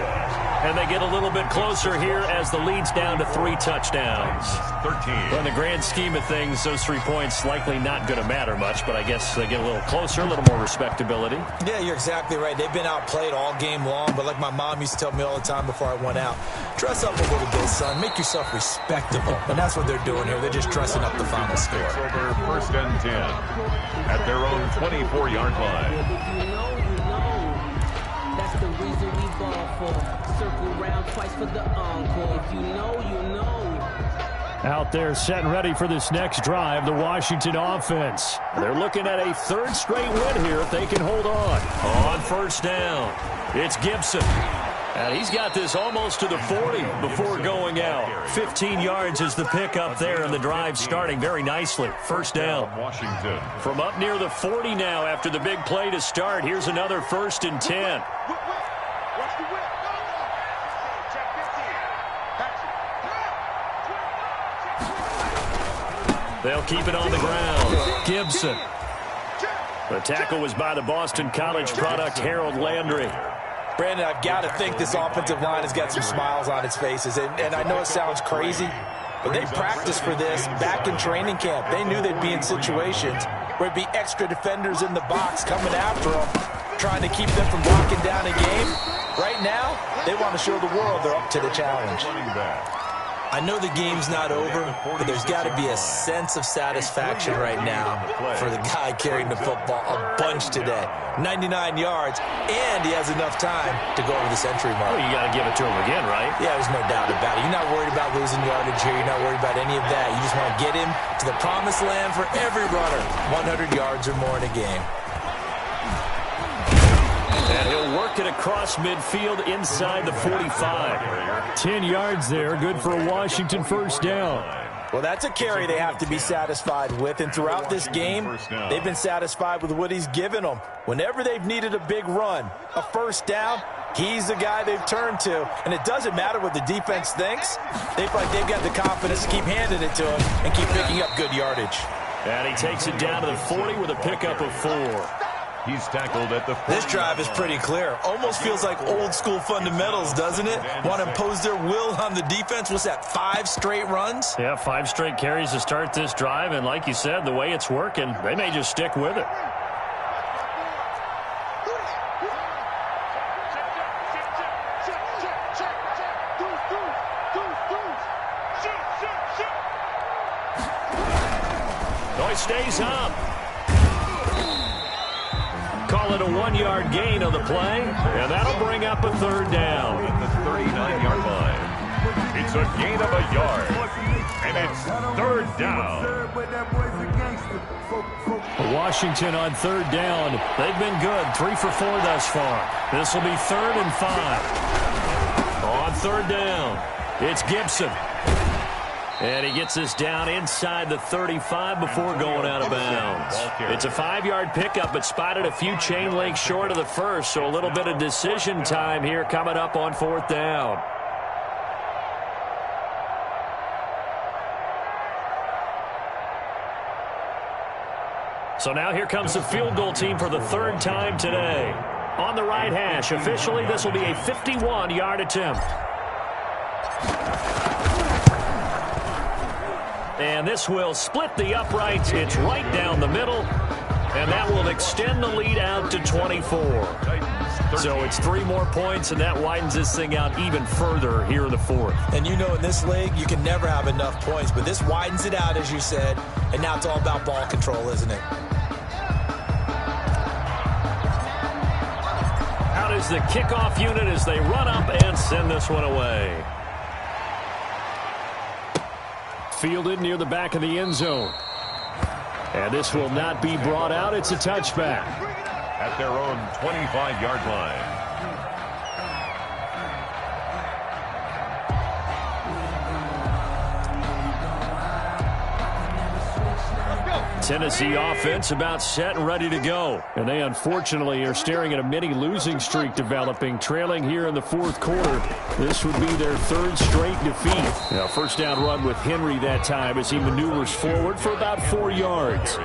And they get a little bit closer here as the lead's down to 3 touchdowns. 13. Well, in the grand scheme of things, those 3 points likely not going to matter much, but I guess they get a little closer, a little more respectability. Yeah, you're exactly right. They've been outplayed all game long, but like my mom used to tell me all the time before I went out, dress up a little bit, son. Make yourself respectable. And that's what they're doing here. They're just dressing up the final score. Takes over 1st and 10 at their own 24-yard line. That's the reason we ball for. Circle round twice for the encore. If you know, you know. Out there set and ready for this next drive, the Washington offense. They're looking at a 3rd straight win here if they can hold on. On 1st down, it's Gibson. And he's got this almost to the 40 before going out. 15 yards is the pickup there, and the drive starting very nicely. 1st down. Washington. From up near the 40 now after the big play to start. Here's another 1st and 10. Watch the whip. Check 15. They'll keep it on the ground. Gibson. The tackle was by the Boston College product, Harold Landry. Brandon, I've got to think this offensive line has got some smiles on its faces. And I know it sounds crazy, but they practiced for this back in training camp. They knew they'd be in situations where it'd be extra defenders in the box coming after them, trying to keep them from locking down a game. Right now, they want to show the world they're up to the challenge. I know the game's not over, but there's got to be a sense of satisfaction right now for the guy carrying the football a bunch today. 99 yards, and he has enough time to go over the century mark. Well, you got to give it to him again, right? Yeah, there's no doubt about it. You're not worried about losing yardage here. You're not worried about any of that. You just want to get him to the promised land for every runner. 100 yards or more in a game. And he'll work it across midfield inside the 45. 10 yards there, good for a Washington 1st down. Well, that's a carry they have to be satisfied with, and throughout this game, they've been satisfied with what he's given them. Whenever they've needed a big run, a 1st down, he's the guy they've turned to. And it doesn't matter what the defense thinks. They feel like they've got the confidence to keep handing it to him and keep picking up good yardage. And he takes it down to the 40 with a pickup of 4. He's tackled at the 40. This drive is pretty clear. Almost feels like old school fundamentals, doesn't it? Want to impose their will on the defense. What's that, 5 straight runs? Yeah, 5 straight carries to start this drive. And like you said, the way it's working, they may just stick with it. Oh, he stays up. Call it a 1-yard gain on the play, and that'll bring up a 3rd down. At the 39-yard line. It's a gain of a yard, and it's 3rd down. Washington on 3rd down. They've been good, 3 for 4 thus far. This will be 3rd and 5. On 3rd down, it's Gibson. And he gets us down inside the 35 before going out of bounds. It's a 5-yard pickup, but spotted a few chain links short of the 1st, so a little bit of decision time here coming up on 4th down. So now here comes the field goal team for the 3rd time today. On the right hash, officially this will be a 51-yard attempt. And this will split the uprights. It's right down the middle. And that will extend the lead out to 24. So it's 3 more points, and that widens this thing out even further here in the 4th. And you know in this league, you can never have enough points. But this widens it out, as you said. And now it's all about ball control, isn't it? Out is the kickoff unit as they run up and send this one away. Fielded near the back of the end zone. And this will not be brought out. It's a touchback. At their own 25-yard line. Let's go. Tennessee offense about set and ready to go. And they unfortunately are staring at a mini losing streak developing, trailing here in the fourth quarter. This would be their third straight defeat. Now, first down run with Henry that time as he maneuvers forward for about 4 yards.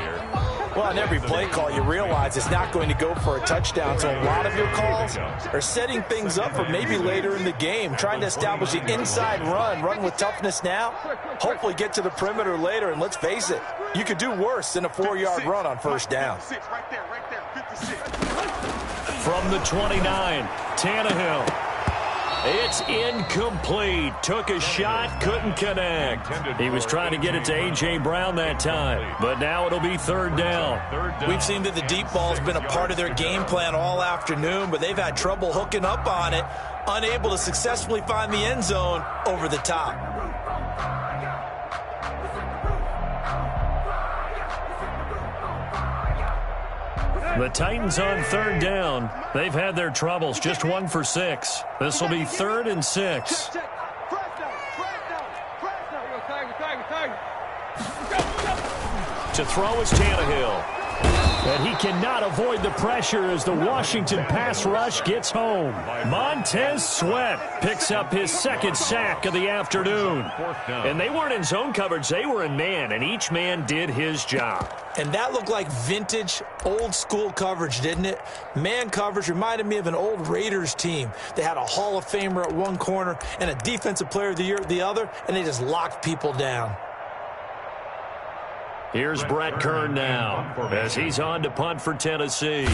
Well, on every play call, you realize it's not going to go for a touchdown, so a lot of your calls are setting things up for maybe later in the game, trying to establish the inside run with toughness now, hopefully get to the perimeter later, and let's face it, you could do worse than a 4-yard run on first down. From the 29, Tannehill. It's incomplete. Took a shot, couldn't connect. He was trying to get it to A.J. Brown that time, but now it'll be third down. We've seen that the deep ball's been a part of their game plan all afternoon, but they've had trouble hooking up on it, unable to successfully find the end zone over the top. The Titans on third down. They've had their troubles, just 1 for 6. This will be 3rd and 6. To throw is Tannehill. And he cannot avoid the pressure as the Washington pass rush gets home. Montez Sweat picks up his 2nd sack of the afternoon. And they weren't in zone coverage, they were in man, and each man did his job. And that looked like vintage, old-school coverage, didn't it? Man coverage reminded me of an old Raiders team. They had a Hall of Famer at one corner and a Defensive Player of the Year at the other, and they just locked people down. Here's Brett Kern now as he's on to punt for Tennessee.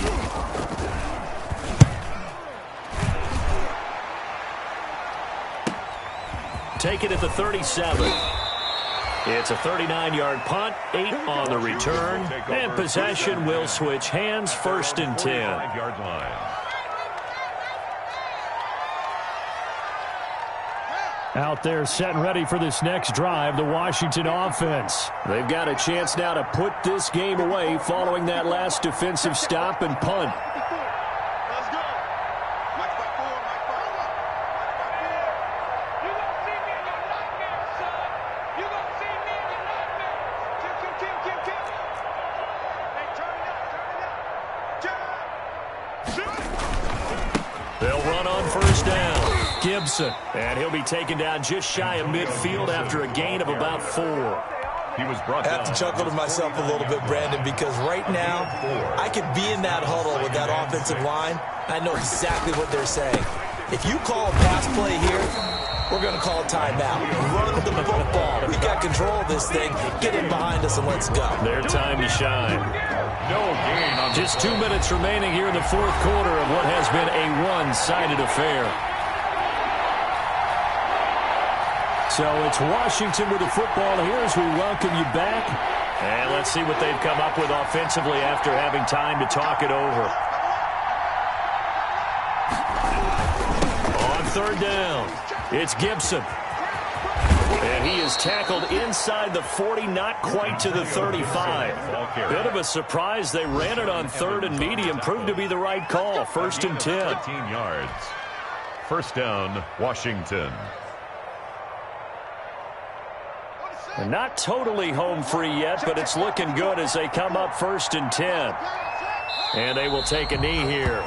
Take it at the 37. It's a 39-yard punt, 8 on the return, and possession will switch hands, 1st and 10. Out there set and ready for this next drive, the Washington offense. They've got a chance now to put this game away following that last defensive stop and punt. Let's go. Mike by 4, Mike by 4. You gonna see me in your nightmares, son. You gonna see me in your nightmares. Kill. Hey, turn it up. They'll run on first down. Gibson, and he'll be taken down just shy of midfield after a gain of about 4. He was brought down. I have to chuckle to myself a little bit, Brandon, because right now I could be in that huddle with that offensive line. I know exactly what they're saying. If you call a pass play here, we're going to call a timeout. Run the football. We got control of this thing. Get in behind us and let's go. Their time to shine. No gain on just 2 minutes remaining here in the fourth quarter of what has been a one-sided affair. So it's Washington with the football here as we welcome you back. And let's see what they've come up with offensively after having time to talk it over. On third down, it's Gibson. And he is tackled inside the 40, not quite to the 35. Bit of a surprise. They ran it on 3rd and medium. Proved to be the right call. 1st and 10. 15 yards. First down, Washington. And not totally home free yet, but it's looking good as they come up 1st and 10. And they will take a knee here.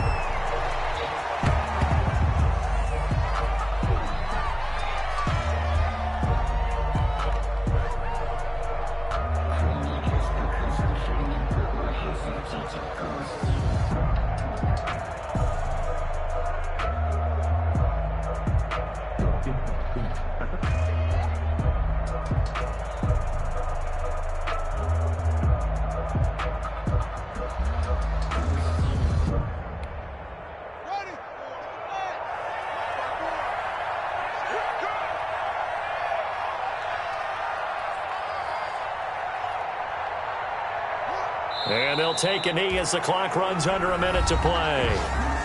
And they'll take a knee as the clock runs under a minute to play.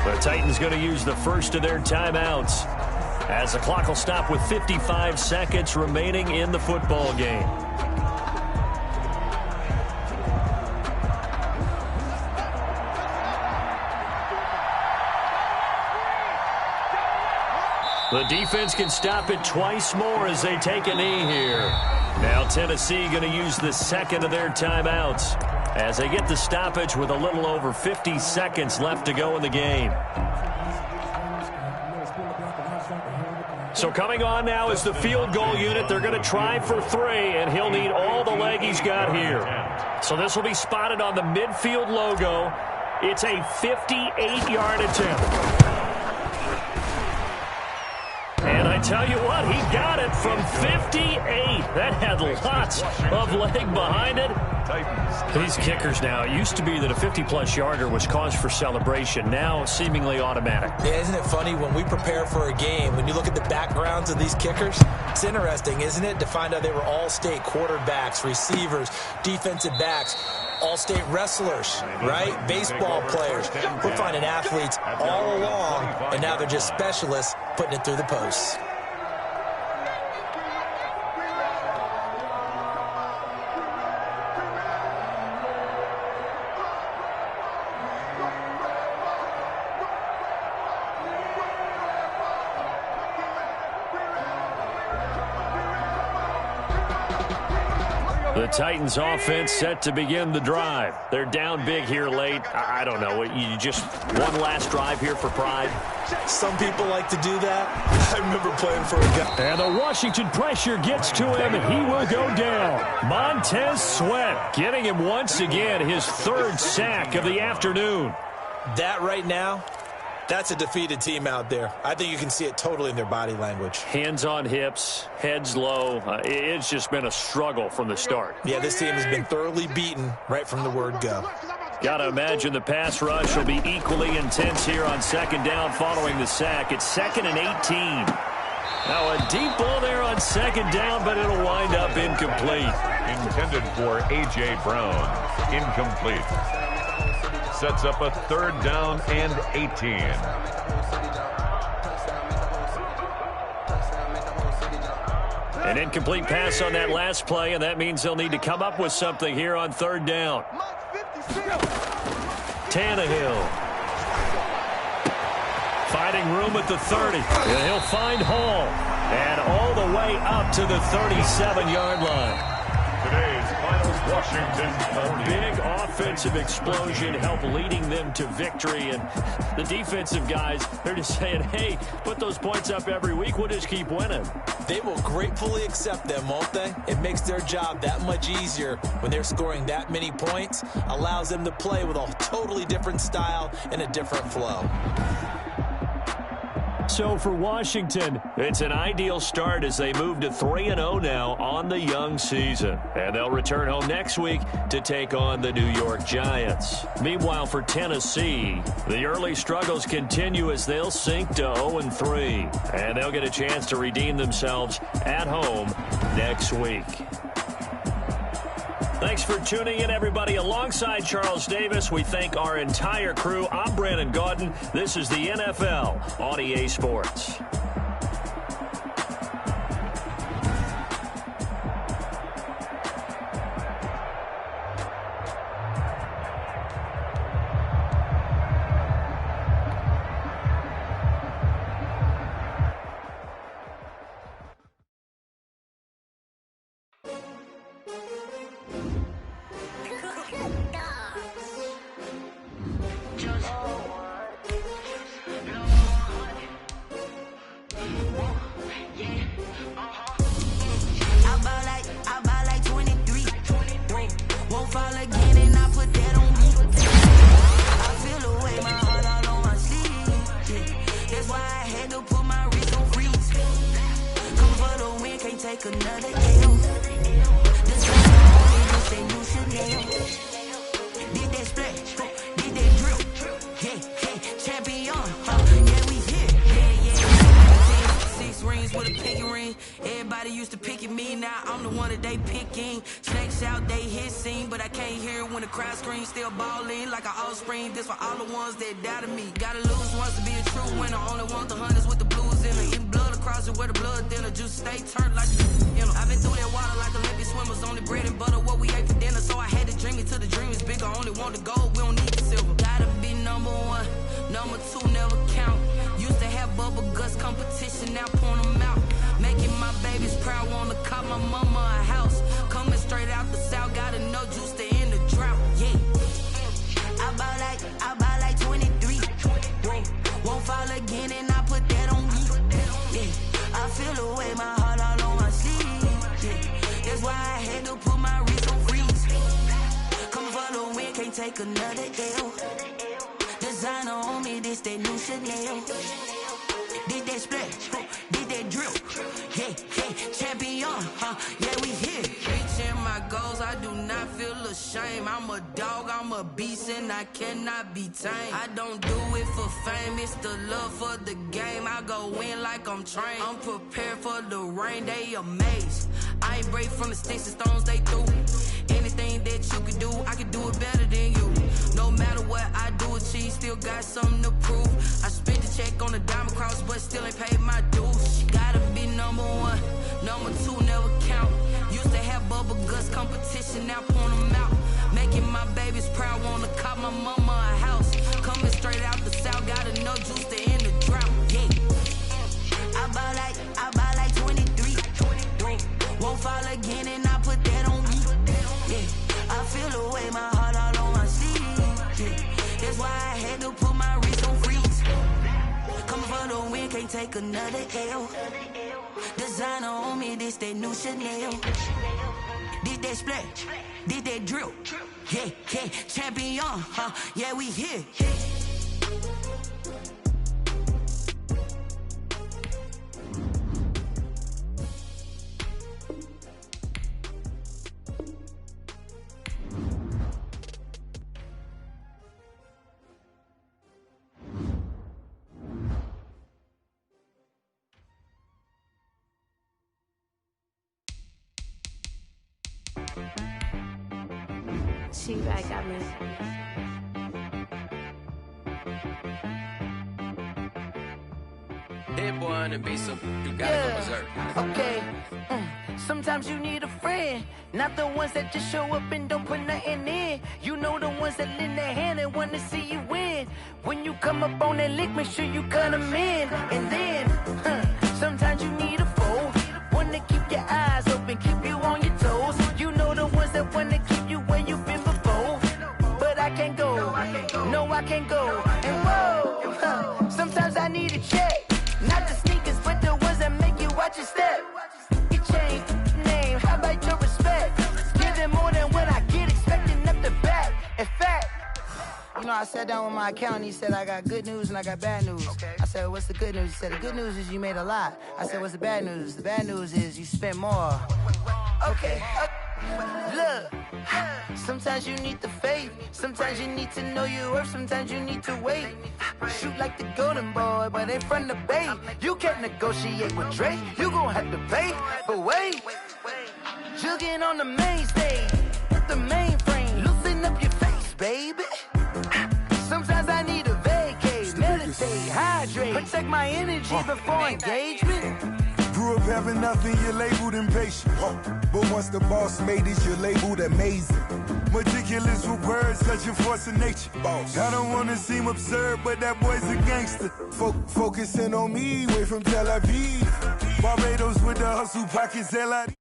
The Titans going to use the first of their timeouts as the clock will stop with 55 seconds remaining in the football game. The defense can stop it twice more as they take a knee here. Now Tennessee going to use the second of their timeouts as they get the stoppage with a little over 50 seconds left to go in the game. So coming on now is the field goal unit. They're going to try for 3, and he'll need all the leg he's got here. So this will be spotted on the midfield logo. It's a 58-yard attempt. And I tell you what, he got it from 58. That had lots of leg behind it. These kickers now, it used to be that a 50-plus yarder was cause for celebration. Now, seemingly automatic. Yeah, isn't it funny when we prepare for a game, when you look at the backgrounds of these kickers, it's interesting, isn't it, to find out they were all-state quarterbacks, receivers, defensive backs, all-state wrestlers, right? Baseball players. We're finding athletes all along, and now they're just specialists putting it through the posts. The Titans offense set to begin the drive. They're down big here late. I don't know. You just one last drive here for pride? Some people like to do that. I remember playing for a guy. And the Washington pressure gets to him, and he will go down. Montez Sweat getting him once again his 3rd sack of the afternoon. That right now, that's a defeated team out there. I think you can see it totally in their body language. Hands on hips, heads low. It's just been a struggle from the start. Yeah, this team has been thoroughly beaten right from the word go. Got to imagine the pass rush will be equally intense here on 2nd down following the sack. It's 2nd and 18. Now a deep ball there on 2nd down, but it'll wind up incomplete. Intended for A.J. Brown. Incomplete. Sets up a 3rd down and 18. An incomplete pass on that last play, and that means they'll need to come up with something here on 3rd down. Tannehill. Finding room at the 30. And he'll find Hall. And all the way up to the 37-yard line. Today's final Washington. A big offensive explosion helped leading them to victory. And the defensive guys, they're just saying, hey, put those points up every week. We'll just keep winning. They will gratefully accept them, won't they? It makes their job that much easier when they're scoring that many points. Allows them to play with a totally different style and a different flow. So for Washington, it's an ideal start as they move to 3-0 now on the young season. And they'll return home next week to take on the New York Giants. Meanwhile, for Tennessee, the early struggles continue as they'll sink to 0-3. And they'll get a chance to redeem themselves at home next week. Thanks for tuning in, everybody. Alongside Charles Davis, we thank our entire crew. I'm Brandon Gaudin. This is the NFL on EA Sports. Number 2 never count. Used to have bubble guts competition, now point them out. Making my babies proud, wanna call my mama a house. Coming straight out the south, got enough juice to end the drought. Yeah. I buy like 23. Whoa. Won't fall again, and I put that on me. Yeah. I feel the way, my heart all on my sleeve. Yeah. That's why I had to put my wrist on freeze. Coming for the win, can't take another L. Designer on me, this that new Chanel. Did that splash, did that drill. Yeah, yeah, champion, yeah, we here. Reaching my goals, I do not feel ashamed. I'm a dog, I'm a beast, and I cannot be tamed. I don't do it for fame, it's the love for the game. I go in like I'm trained. I'm prepared for the rain, they amazed. I ain't break from the sticks and stones they threw. Anything that you can do, I can do it better than you. No matter what I do, achieve, still got something to prove. I spent the check on the diamond cross, but still ain't paid my dues. Gotta be number one, number two never count. Used to have bubble guts competition, now point them out. Making my babies proud, wanna call my mama a house. Coming straight out the south, got enough juice to end the drought. Yeah, I buy like 23. Won't fall again, and I put that on me. Yeah, I feel the way, my heart all on my sleeve. Yeah, that's why I had to put my wrist on freeze. Coming for the win, can't take another L. Designer on me, this that new Chanel. Did that splash, did that drill. Yeah, yeah, champion, yeah, we here. She right, got me. Hit boy on the beat, so you gotta go berserk. Okay. Sometimes you need a friend, not the ones that just show up and don't put nothing in. You know the ones that lend their hand and want to see you win. When you come up on that lick, make sure you cut them in. And then, sometimes you need a foe, one to keep your eyes open, keep you on your toes. You know the ones that want to keep you where you've been before. But I can't go, no I can't go. And whoa, sometimes I need a check. Not the sneakers, but the ones that make you watch your step. You change name, how about your respect? Give them more than what I get, expecting up the back. In fact, you know, I sat down with my accountant, he said I got good news and I got bad news. I said, what's the good news? He said, the good news is you made a lot. I said, what's the bad news? The bad news is you spent more. Okay, look, sometimes you need the faith, sometimes you need to know your worth, sometimes you need to wait. Shoot like the golden boy, but in front of the bay. You can't negotiate with Drake, you gon' have to pay. But wait, jugging on the main stage, with the mainframe, loosen up your face, baby. Sometimes I need a vacate, meditate, hydrate, protect my energy before engagement. Grew up having nothing, you're labeled impatient. But once the boss made it, you're labeled amazing. Meticulous with words, such a force of nature. I don't wanna seem absurd, but that boy's a gangster. Focusing on me, way from Tel Aviv. Barbados with the hustle pockets, LID.